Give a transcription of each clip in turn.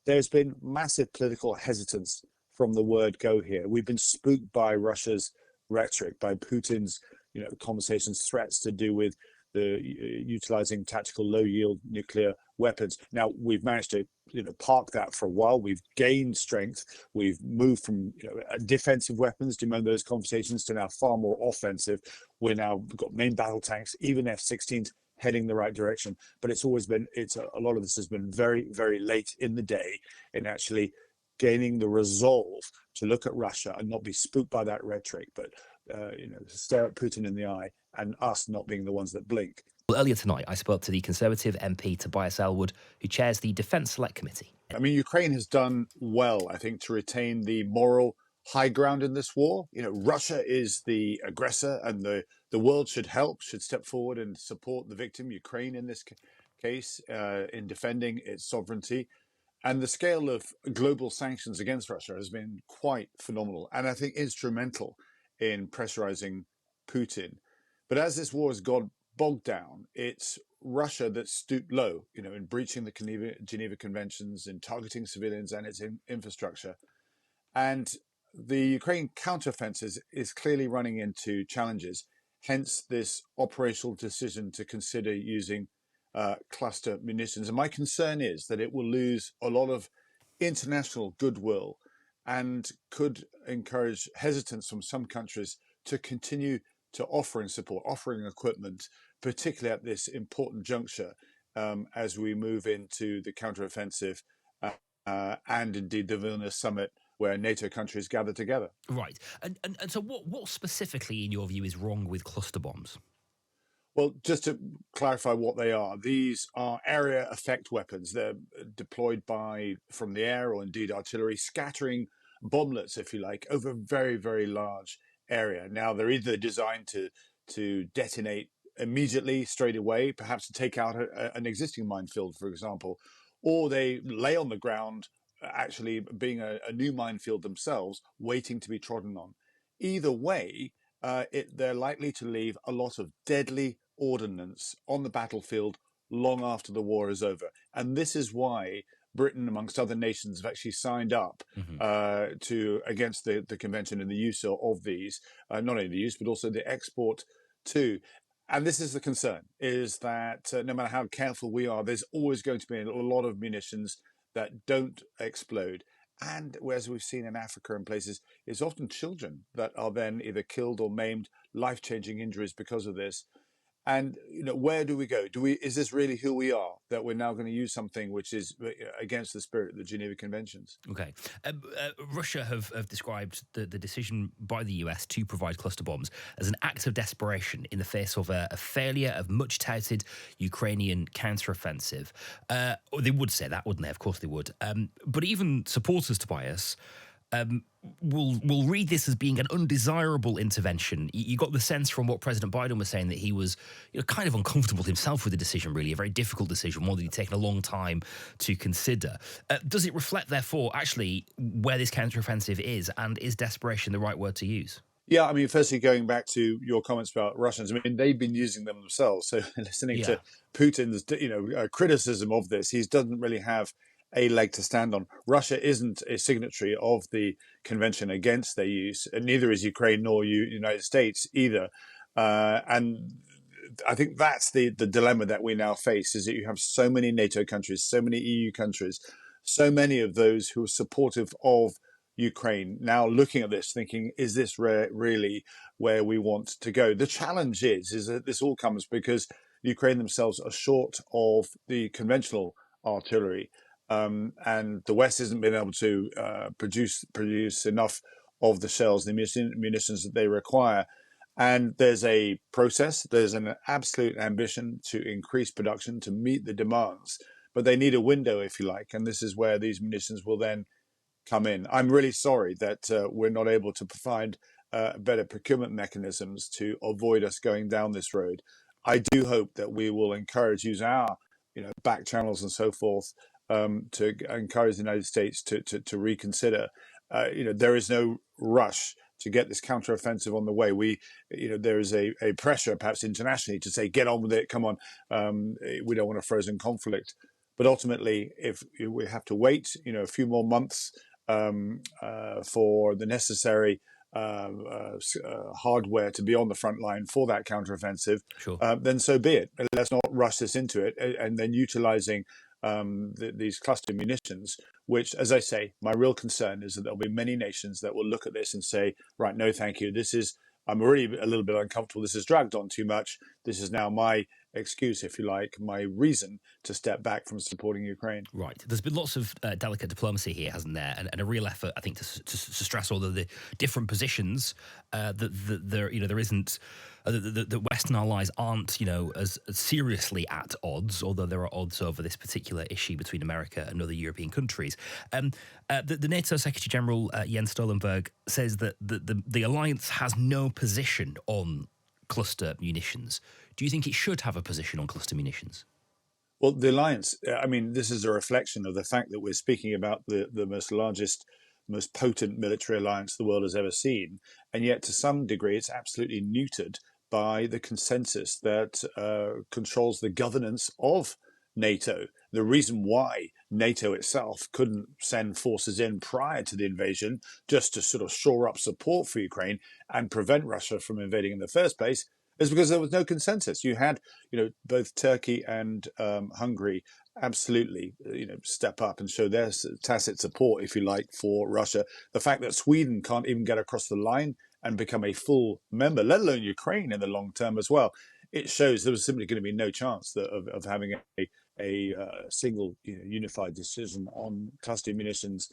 there's been massive political hesitance from the word go here. We've been spooked by Russia's rhetoric, by Putin's, conversations, threats to do with the utilizing tactical low-yield nuclear weapons. Now we've managed to, park that for a while. We've gained strength. We've moved from defensive weapons, do you remember those conversations, to now far more offensive. We've got main battle tanks, even F-16s heading the right direction. But it's always been, a lot of this has been very, very late in the day in actually gaining the resolve to look at Russia and not be spooked by that rhetoric, but stare at Putin in the eye, and us not being the ones that blink. Well, earlier tonight, I spoke to the Conservative MP Tobias Ellwood, who chairs the Defence Select Committee. I mean, Ukraine has done well, I think, to retain the moral high ground in this war. Russia is the aggressor, and the world should step forward and support the victim, Ukraine in this case, in defending its sovereignty. And the scale of global sanctions against Russia has been quite phenomenal, and I think instrumental in pressurizing Putin. But as this war has gone bogged down, it's Russia that stooped low, in breaching the Geneva Conventions, in targeting civilians and its infrastructure. And the Ukraine counteroffensive is clearly running into challenges, hence this operational decision to consider using cluster munitions. And my concern is that it will lose a lot of international goodwill and could encourage hesitance from some countries to continue to offering support, offering equipment, particularly at this important juncture as we move into the counteroffensive and indeed the Vilnius summit, where NATO countries gather together. Right. And so what specifically, in your view, is wrong with cluster bombs? Well, just to clarify what they are, these are area effect weapons. They're deployed from the air, or indeed artillery, scattering bomblets, if you like, over a very, very large area. Now, they're either designed to detonate immediately, straight away, perhaps to take out an existing minefield, for example, or they lay on the ground, actually being a new minefield themselves, waiting to be trodden on. Either way, they're likely to leave a lot of deadly ordnance on the battlefield long after the war is over. And this is why Britain, amongst other nations, have actually signed up against the convention and the use of these, not only the use, but also the export too. And this is the concern, is that no matter how careful we are, there's always going to be a lot of munitions that don't explode. And as we've seen in Africa and places, it's often children that are then either killed or maimed, life-changing injuries because of this. And where do we go? Is this really who we are, that we're now going to use something which is against the spirit of the Geneva Conventions? Okay. Russia have described the decision by the US to provide cluster bombs as an act of desperation in the face of a failure of much-touted Ukrainian counteroffensive. They would say that, wouldn't they? Of course they would. But even supporters, Tobias, will read this as being an undesirable intervention. You got the sense from what President Biden was saying that he was kind of uncomfortable himself with the decision, really, a very difficult decision, one that he'd taken a long time to consider. Does it reflect, therefore, actually where this counteroffensive is, and is desperation the right word to use? Yeah, I mean, firstly, going back to your comments about Russians, I mean, they've been using them themselves. So listening to Putin's, criticism of this, he doesn't really have a leg to stand on. Russia isn't a signatory of the convention against their use, and neither is Ukraine nor United States either. And I think that's the dilemma that we now face, is that you have so many NATO countries, so many EU countries, so many of those who are supportive of Ukraine now looking at this, thinking, is this really where we want to go? The challenge is that this all comes because Ukraine themselves are short of the conventional artillery. And the West hasn't been able to produce enough of the shells, the munitions that they require. And there's a process, there's an absolute ambition to increase production to meet the demands, but they need a window, if you like, and this is where these munitions will then come in. I'm really sorry that we're not able to provide better procurement mechanisms to avoid us going down this road. I do hope that we will encourage, use our back channels and so forth, to encourage the United States to reconsider. There is no rush to get this counteroffensive on the way. There is a pressure, perhaps internationally, to say, get on with it, come on, we don't want a frozen conflict. But ultimately, if we have to wait, a few more months for the necessary hardware to be on the front line for that counteroffensive, Sure. then so be it. Let's not rush this into it. And then utilising these cluster munitions, which, as I say, my real concern is that there'll be many nations that will look at this and say, right, no, thank you. I'm already a little bit uncomfortable. This has dragged on too much. This is now my excuse, if you like, my reason to step back from supporting Ukraine. Right. There's been lots of delicate diplomacy here, hasn't there? And a real effort, I think, to stress all of the different positions that there, there isn't. The Western allies aren't, as seriously at odds, although there are odds over this particular issue between America and other European countries. The NATO Secretary General Jens Stoltenberg says that the alliance has no position on cluster munitions. Do you think it should have a position on cluster munitions? Well, the alliance, this is a reflection of the fact that we're speaking about the most potent military alliance the world has ever seen. And yet, to some degree, it's absolutely neutered by the consensus that controls the governance of NATO. The reason why NATO itself couldn't send forces in prior to the invasion, just to sort of shore up support for Ukraine and prevent Russia from invading in the first place, is because there was no consensus. You had, both Turkey and Hungary absolutely, step up and show their tacit support, if you like, for Russia. The fact that Sweden can't even get across the line and become a full member, let alone Ukraine in the long term as well, it shows there was simply going to be no chance of having a single, unified decision on cluster munitions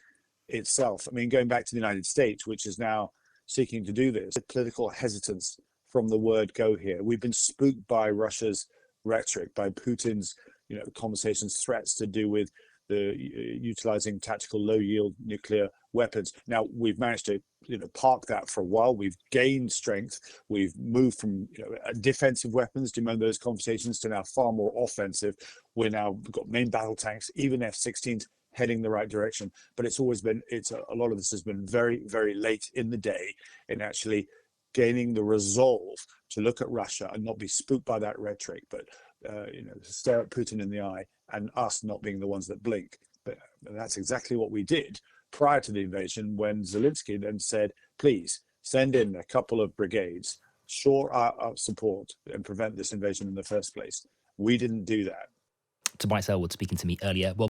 itself. Going back to the United States, which is now seeking to do this, political hesitance from the word go here. We've been spooked by Russia's rhetoric, by Putin's, conversations, threats to do with the utilizing tactical low-yield nuclear weapons. Now, we've managed to, park that for a while. We've gained strength. We've moved from defensive weapons to those conversations to now far more offensive. We've got main battle tanks, even F-16s heading the right direction. But it's always been, a lot of this has been very, very late in the day in actually gaining the resolve to look at Russia and not be spooked by that rhetoric, but stare at Putin in the eye and us not being the ones that blink. But that's exactly what we did prior to the invasion, when Zelensky then said, please send in a couple of brigades, shore our support and prevent this invasion in the first place. We didn't do that. Tobias Ellwood speaking to me earlier. Well,